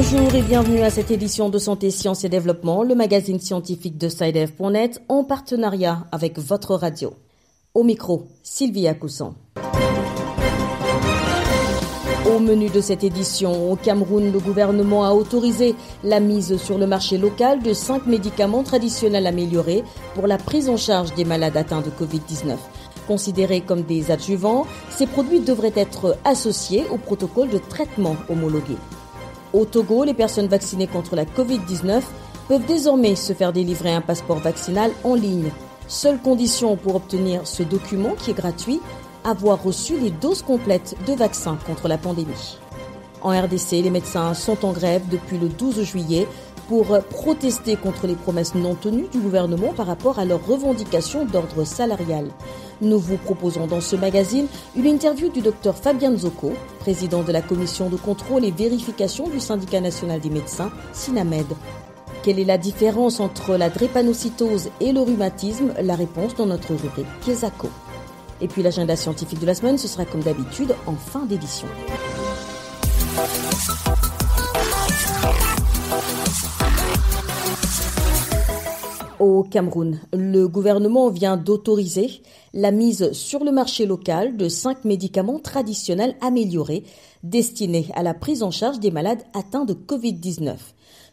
Bonjour et bienvenue à cette édition de Santé, Sciences et Développement, le magazine scientifique de SciDev.net en partenariat avec votre radio. Au micro, Sylvia Coussan. Au menu de cette édition, au Cameroun, le gouvernement a autorisé la mise sur le marché local de 5 médicaments traditionnels améliorés pour la prise en charge des malades atteints de Covid-19. Considérés comme des adjuvants, ces produits devraient être associés au protocole de traitement homologué. Au Togo, les personnes vaccinées contre la Covid-19 peuvent désormais se faire délivrer un passeport vaccinal en ligne. Seule condition pour obtenir ce document qui est gratuit, avoir reçu les doses complètes de vaccins contre la pandémie. En RDC, les médecins sont en grève depuis le 12 juillet pour protester contre les promesses non tenues du gouvernement par rapport à leurs revendications d'ordre salarial. Nous vous proposons dans ce magazine une interview du Dr Fabien Nzoko, président de la commission de contrôle et vérification du syndicat national des médecins, SINAMED. Quelle est la différence entre la drépanocytose et le rhumatisme? La réponse dans notre rubrique Kézako. Et puis l'agenda scientifique de la semaine, ce sera comme d'habitude en fin d'édition. Au Cameroun, le gouvernement vient d'autoriser la mise sur le marché local de 5 médicaments traditionnels améliorés destinés à la prise en charge des malades atteints de Covid-19.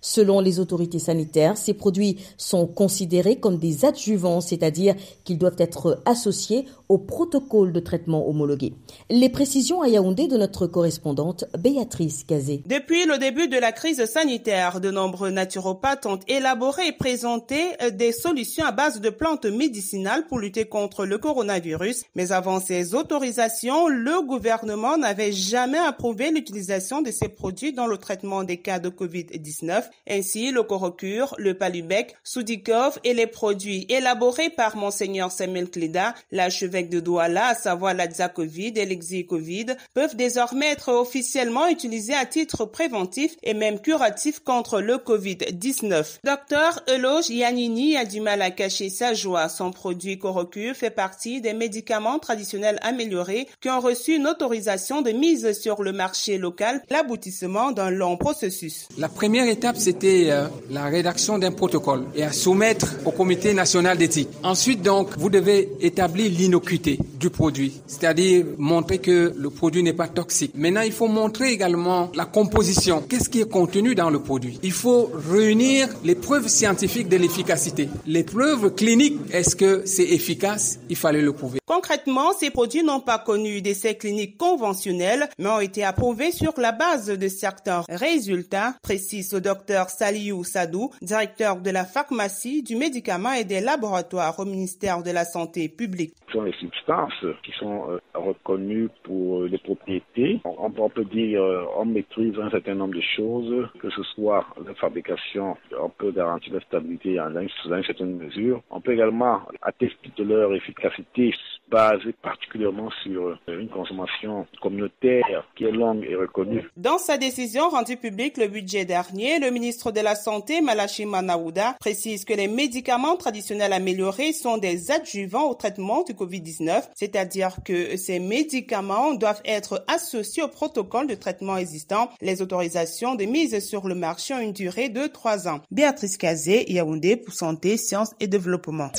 Selon les autorités sanitaires, ces produits sont considérés comme des adjuvants, c'est-à-dire qu'ils doivent être associés au protocole de traitement homologué. Les précisions à Yaoundé de notre correspondante Béatrice Kazé. Depuis le début de la crise sanitaire, de nombreux naturopathes ont élaboré et présenté des solutions à base de plantes médicinales pour lutter contre le coronavirus. Mais avant ces autorisations, le gouvernement n'avait jamais approuvé l'utilisation de ces produits dans le traitement des cas de Covid-19. Ainsi, le Corocure, le Palubec, Soudikov et les produits élaborés par Monseigneur Samuel Kleda, l'archevêque de Douala, à savoir l'Adzacovid et l'Exicovid, peuvent désormais être officiellement utilisés à titre préventif et même curatif contre le Covid-19. Dr Eloge Yanini a du mal à cacher sa joie. Son produit Corocure fait partie des médicaments traditionnels améliorés qui ont reçu une autorisation de mise sur le marché local, l'aboutissement d'un long processus. La première étape, c'était la rédaction d'un protocole et à soumettre au comité national d'éthique. Ensuite, donc, vous devez établir l'innocuité du produit, c'est-à-dire montrer que le produit n'est pas toxique. Maintenant, il faut montrer également la composition. Qu'est-ce qui est contenu dans le produit? Il faut réunir les preuves scientifiques de l'efficacité. Les preuves cliniques, est-ce que c'est efficace? Il fallait le prouver. Concrètement, ces produits n'ont pas connu d'essais cliniques conventionnels, mais ont été approuvés sur la base de certains résultats, précise le docteur Saliou Sadou, directeur de la pharmacie, du médicament et des laboratoires au ministère de la Santé publique. Ce sont les substances qui sont reconnues pour les propriétés. On peut dire on maîtrise un certain nombre de choses, que ce soit la fabrication, on peut garantir la stabilité dans une certaine mesure. On peut également attester de leur efficacité basée particulièrement sur une consommation communautaire qui est longue et reconnue. Dans sa décision rendue publique le budget dernier, le ministre de la Santé, Malachi Manaouda, précise que les médicaments traditionnels améliorés sont des adjuvants au traitement du Covid-19, c'est-à-dire que ces médicaments doivent être associés au protocole de traitement existant. Les autorisations de mise sur le marché ont une durée de 3 ans. Béatrice Kazé, Yaoundé pour Santé, Sciences et Développement.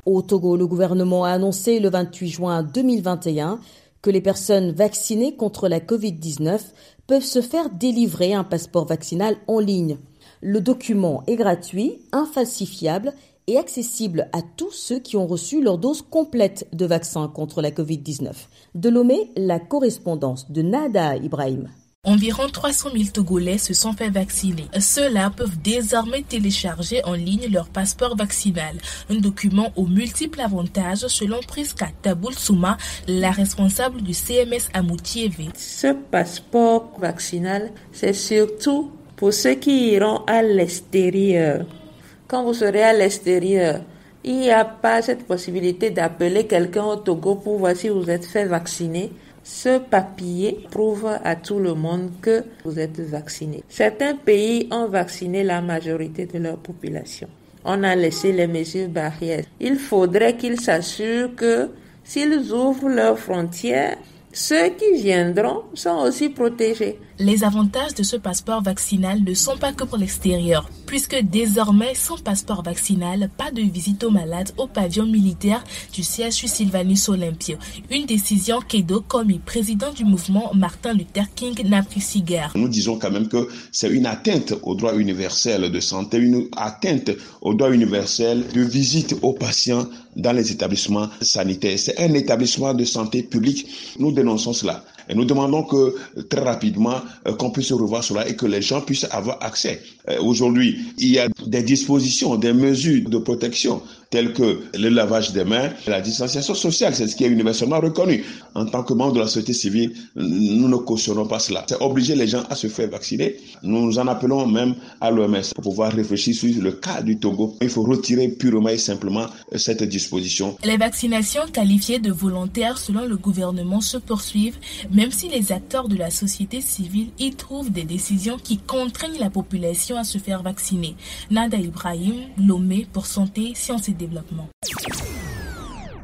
Au Togo, le gouvernement a annoncé le 28 juin 2021 que les personnes vaccinées contre la Covid-19 peuvent se faire délivrer un passeport vaccinal en ligne. Le document est gratuit, infalsifiable et accessible à tous ceux qui ont reçu leur dose complète de vaccin contre la Covid-19. De Lomé, la correspondance de Nada Ibrahim. Environ 300 000 Togolais se sont fait vacciner. Ceux-là peuvent désormais télécharger en ligne leur passeport vaccinal, un document aux multiples avantages selon Priska Taboul Souma, la responsable du CMS à Moutiévé. Ce passeport vaccinal, c'est surtout pour ceux qui iront à l'extérieur. Quand vous serez à l'extérieur, il n'y a pas cette possibilité d'appeler quelqu'un au Togo pour voir si vous êtes fait vacciner. Ce papier prouve à tout le monde que vous êtes vacciné. Certains pays ont vacciné la majorité de leur population. On a laissé les mesures barrières. Il faudrait qu'ils s'assurent que s'ils ouvrent leurs frontières, ceux qui viendront sont aussi protégés. Les avantages de ce passeport vaccinal ne sont pas que pour l'extérieur, puisque désormais, sans passeport vaccinal, pas de visite aux malades au pavillon militaire du CHU Sylvanus Olympia. Une décision qu'Edo Komi, président du mouvement Martin Luther King, n'apprécie guère. Nous disons quand même que c'est une atteinte au droit universel de santé, une atteinte au droit universel de visite aux patients dans les établissements sanitaires. C'est un établissement de santé publique. Nous dénonçons cela. Et nous demandons que très rapidement qu'on puisse revoir cela et que les gens puissent avoir accès. Aujourd'hui, il y a des dispositions, des mesures de protection telles que le lavage des mains, la distanciation sociale, c'est ce qui est universellement reconnu. En tant que membre de la société civile, nous ne cautionnons pas cela. C'est obliger les gens à se faire vacciner. Nous en appelons même à l'OMS pour pouvoir réfléchir sur le cas du Togo. Il faut retirer purement et simplement cette disposition. Les vaccinations qualifiées de volontaires selon le gouvernement se poursuivent, même si les acteurs de la société civile y trouvent des décisions qui contraignent la population à se faire vacciner. Nada Ibrahim, Lomé pour Santé, Sciences et Développement.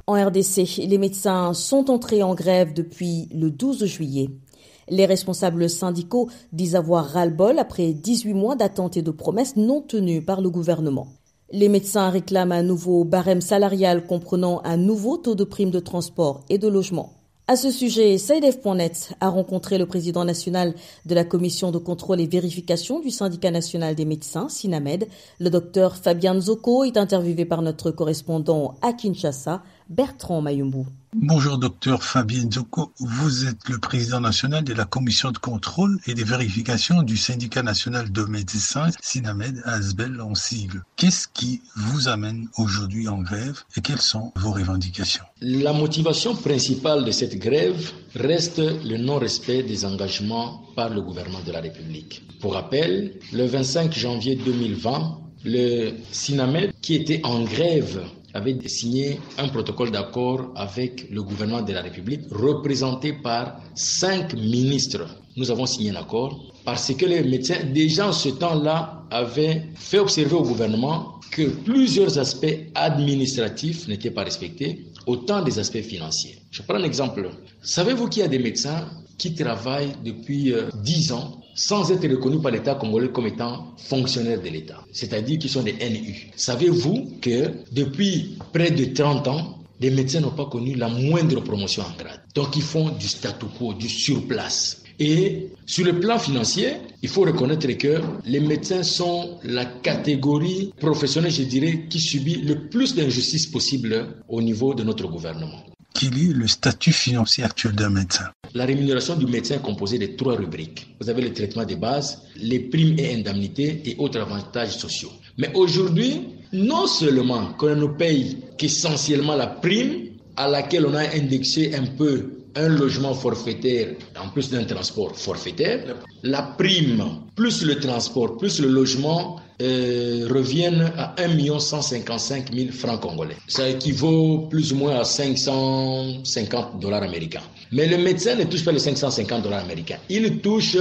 En RDC, les médecins sont entrés en grève depuis le 12 juillet. Les responsables syndicaux disent avoir ras-le-bol après 18 mois d'attentes et de promesses non tenues par le gouvernement. Les médecins réclament un nouveau barème salarial comprenant un nouveau taux de prime de transport et de logement. À ce sujet, SAIDEF.net a rencontré le président national de la commission de contrôle et vérification du syndicat national des médecins, SINAMED. Le docteur Fabien Nzoko est interviewé par notre correspondant à Kinshasa, Bertrand Mayumbu. Bonjour docteur Fabien Nzoko, vous êtes le président national de la commission de contrôle et de vérification du syndicat national de médecins, SINAMED, ASBEL en sigle. Qu'est-ce qui vous amène aujourd'hui en grève et quelles sont vos revendications? La motivation principale de cette grève reste le non-respect des engagements par le gouvernement de la République. Pour rappel, le 25 janvier 2020, le SINAMED, qui était en grève, avait signé un protocole d'accord avec le gouvernement de la République, représenté par 5 ministres. Nous avons signé un accord parce que les médecins, déjà en ce temps-là, avaient fait observer au gouvernement que plusieurs aspects administratifs n'étaient pas respectés, autant des aspects financiers. Je prends un exemple. Savez-vous qu'il y a des médecins qui travaillent depuis 10 ans sans être reconnus par l'État congolais comme étant fonctionnaires de l'État, c'est-à-dire qu'ils sont des NU. Savez-vous que depuis près de 30 ans, les médecins n'ont pas connu la moindre promotion en grade. Donc ils font du statu quo, du surplace. Et sur le plan financier, il faut reconnaître que les médecins sont la catégorie professionnelle, je dirais, qui subit le plus d'injustice possible au niveau de notre gouvernement. Quel est le statut financier actuel d'un médecin? La rémunération du médecin est composée de 3 rubriques. Vous avez le traitement de base, les primes et indemnités et autres avantages sociaux. Mais aujourd'hui, non seulement qu'on ne paye qu'essentiellement la prime à laquelle on a indexé un peu un logement forfaitaire en plus d'un transport forfaitaire, la prime plus le transport plus le logement reviennent à 1 155 000 francs congolais. Ça équivaut plus ou moins à $550 américains. Mais le médecin ne touche pas les $550 américains. Il touche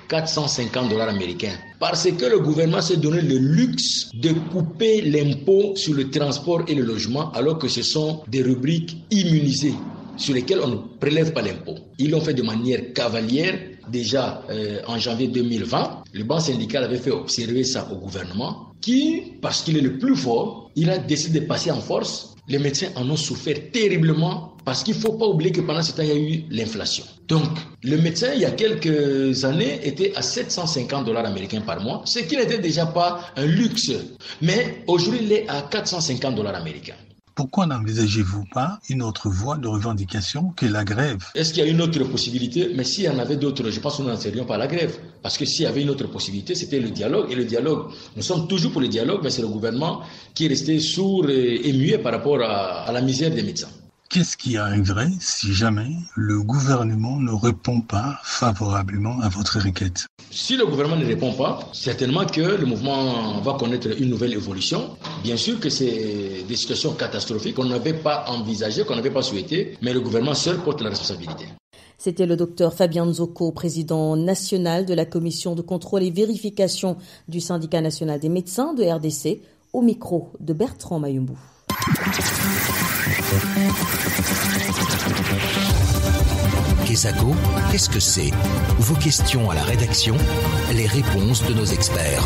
$450 américains. Parce que le gouvernement s'est donné le luxe de couper l'impôt sur le transport et le logement alors que ce sont des rubriques immunisées sur lesquelles on ne prélève pas l'impôt. Ils l'ont fait de manière cavalière. Déjà en janvier 2020, le banc syndical avait fait observer ça au gouvernement qui, parce qu'il est le plus fort, il a décidé de passer en force. Les médecins en ont souffert terriblement parce qu'il ne faut pas oublier que pendant ce temps, il y a eu l'inflation. Donc, le médecin, il y a quelques années, était à $750 américains par mois, ce qui n'était déjà pas un luxe. Mais aujourd'hui, il est à $450 américains. Pourquoi n'envisagez-vous pas une autre voie de revendication que la grève? Est-ce qu'il y a une autre possibilité? Mais s'il y en avait d'autres, je pense que nous n'en serions pas à la grève. Parce que s'il y avait une autre possibilité, c'était le dialogue. Et le dialogue, nous sommes toujours pour le dialogue, mais c'est le gouvernement qui est resté sourd et muet par rapport à la misère des médecins. Qu'est-ce qui arriverait si jamais le gouvernement ne répond pas favorablement à votre requête? Si le gouvernement ne répond pas, certainement que le mouvement va connaître une nouvelle évolution. Bien sûr que c'est des situations catastrophiques qu'on n'avait pas envisagées, qu'on n'avait pas souhaitées, mais le gouvernement seul porte la responsabilité. C'était le docteur Fabien Nzoko, président national de la commission de contrôle et vérification du syndicat national des médecins de RDC, au micro de Bertrand Mayumbu. Kesako, qu'est-ce que c'est? Vos questions à la rédaction, les réponses de nos experts.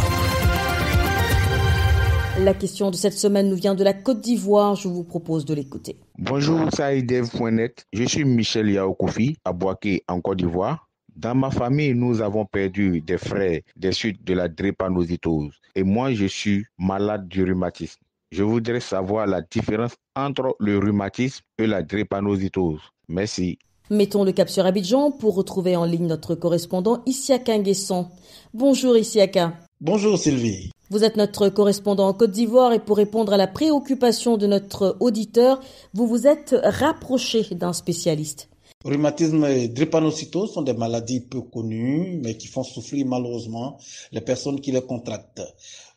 La question de cette semaine nous vient de la Côte d'Ivoire. Je vous propose de l'écouter. Bonjour, SciDev.net. Je suis Michel Yaokofi, à Boaké, en Côte d'Ivoire. Dans ma famille, nous avons perdu des frères des suites de la drépanocytose. Et moi, je suis malade du rhumatisme. Je voudrais savoir la différence entre le rhumatisme et la drépanocytose. Merci. Mettons le cap sur Abidjan pour retrouver en ligne notre correspondant Isiaka Nguesson. Bonjour Isiaka. Bonjour Sylvie. Vous êtes notre correspondant en Côte d'Ivoire et pour répondre à la préoccupation de notre auditeur, vous vous êtes rapproché d'un spécialiste. Rhumatisme et drépanocytose sont des maladies peu connues, mais qui font souffrir malheureusement les personnes qui les contractent.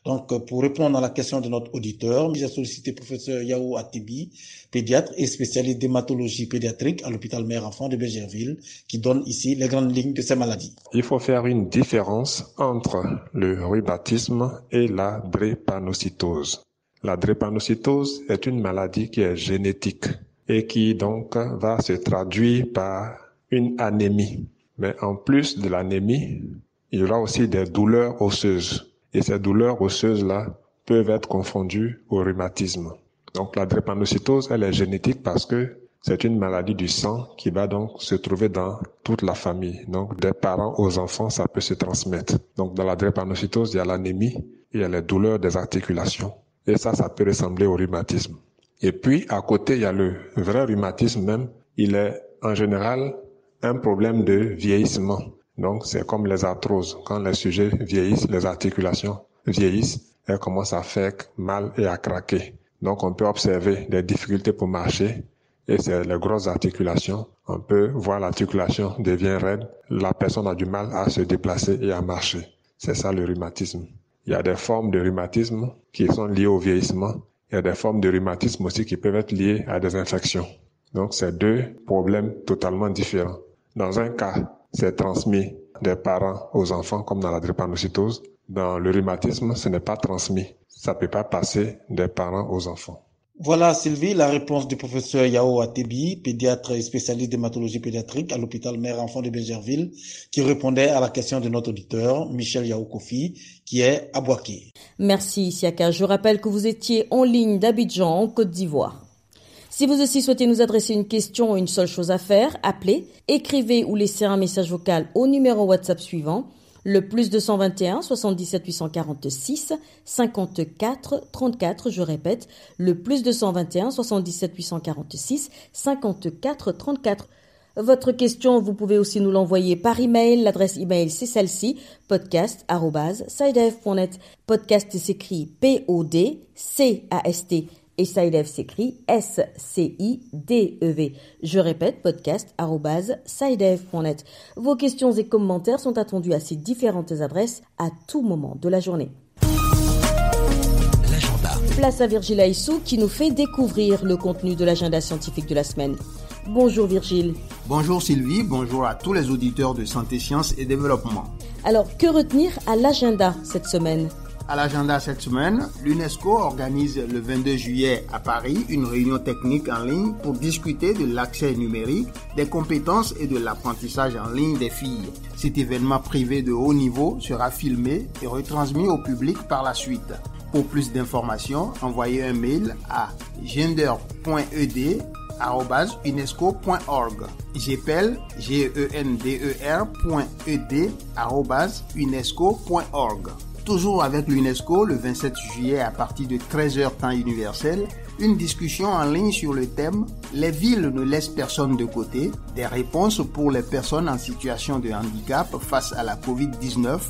Donc, pour répondre à la question de notre auditeur, j'ai sollicité professeur Yao Atibi, pédiatre et spécialiste d'hématologie pédiatrique à l'hôpital Mère-Enfant de Bergerville, qui donne ici les grandes lignes de ces maladies. Il faut faire une différence entre le rhumatisme et la drépanocytose. La drépanocytose est une maladie qui est génétique et qui donc va se traduire par une anémie. Mais en plus de l'anémie, il y aura aussi des douleurs osseuses. Et ces douleurs osseuses-là peuvent être confondues au rhumatisme. Donc la drépanocytose, elle est génétique parce que c'est une maladie du sang qui va donc se trouver dans toute la famille. Donc des parents aux enfants, ça peut se transmettre. Donc dans la drépanocytose, il y a l'anémie, il y a les douleurs des articulations. Et ça peut ressembler au rhumatisme. Et puis à côté, il y a le vrai rhumatisme même. Il est en général un problème de vieillissement. Donc, c'est comme les arthroses. Quand les sujets vieillissent, les articulations vieillissent, elles commencent à faire mal et à craquer. Donc, on peut observer des difficultés pour marcher et c'est les grosses articulations. On peut voir l'articulation devient raide. La personne a du mal à se déplacer et à marcher. C'est ça le rhumatisme. Il y a des formes de rhumatisme qui sont liées au vieillissement. Il y a des formes de rhumatisme aussi qui peuvent être liées à des infections. Donc, c'est deux problèmes totalement différents. Dans un cas, c'est transmis des parents aux enfants, comme dans la drépanocytose. Dans le rhumatisme, ce n'est pas transmis. Ça ne peut pas passer des parents aux enfants. Voilà, Sylvie, la réponse du professeur Yao Atebi, pédiatre et spécialiste d'hématologie pédiatrique à l'hôpital Mère-Enfant de Bergerville, qui répondait à la question de notre auditeur, Michel Yaokofi, qui est à Boaké. Merci, Isiaka. Je rappelle que vous étiez en ligne d'Abidjan, en Côte d'Ivoire. Si vous aussi souhaitez nous adresser une question, une seule chose à faire, appelez, écrivez ou laissez un message vocal au numéro WhatsApp suivant, le +221 77 846 54 34, je répète, le +221 77 846 54 34. Votre question, vous pouvez aussi nous l'envoyer par email. L'adresse email, c'est celle-ci, podcast@sidev.net. Podcast s'écrit PODCAST. Et SciDev s'écrit SCIDEV. Je répète, podcast@sidev.net. Vos questions et commentaires sont attendus à ces différentes adresses à tout moment de la journée. L'agenda. Place à Virgile Aissou qui nous fait découvrir le contenu de l'agenda scientifique de la semaine. Bonjour Virgile. Bonjour Sylvie, bonjour à tous les auditeurs de Santé, Sciences et Développement. Alors, que retenir à l'agenda cette semaine ? À l'agenda cette semaine, l'UNESCO organise le 22 juillet à Paris une réunion technique en ligne pour discuter de l'accès numérique, des compétences et de l'apprentissage en ligne des filles. Cet événement privé de haut niveau sera filmé et retransmis au public par la suite. Pour plus d'informations, envoyez un mail à gender.ed@unesco.org. J'appelle gender.ed@unesco.org. Toujours avec l'UNESCO, le 27 juillet à partir de 13h temps universel, une discussion en ligne sur le thème « Les villes ne laissent personne de côté », des réponses pour les personnes en situation de handicap face à la Covid-19,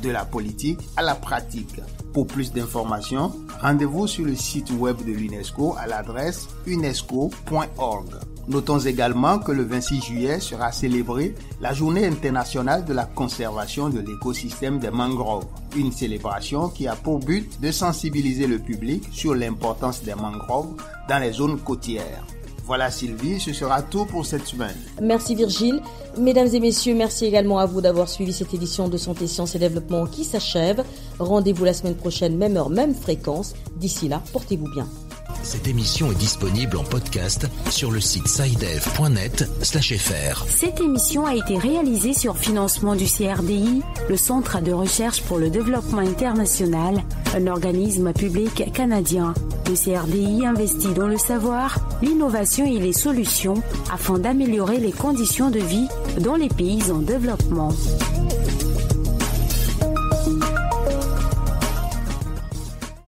de la politique à la pratique. Pour plus d'informations, rendez-vous sur le site web de l'UNESCO à l'adresse unesco.org. Notons également que le 26 juillet sera célébrée la Journée internationale de la conservation de l'écosystème des mangroves, une célébration qui a pour but de sensibiliser le public sur l'importance des mangroves dans les zones côtières. Voilà Sylvie, ce sera tout pour cette semaine. Merci Virgile. Mesdames et messieurs, merci également à vous d'avoir suivi cette édition de Santé, Sciences et Développement qui s'achève. Rendez-vous la semaine prochaine, même heure, même fréquence. D'ici là, portez-vous bien. Cette émission est disponible en podcast sur le site sidev.net/fr. Cette émission a été réalisée sur financement du CRDI, le Centre de recherche pour le développement international, un organisme public canadien. Le CRDI investit dans le savoir, l'innovation et les solutions afin d'améliorer les conditions de vie dans les pays en développement.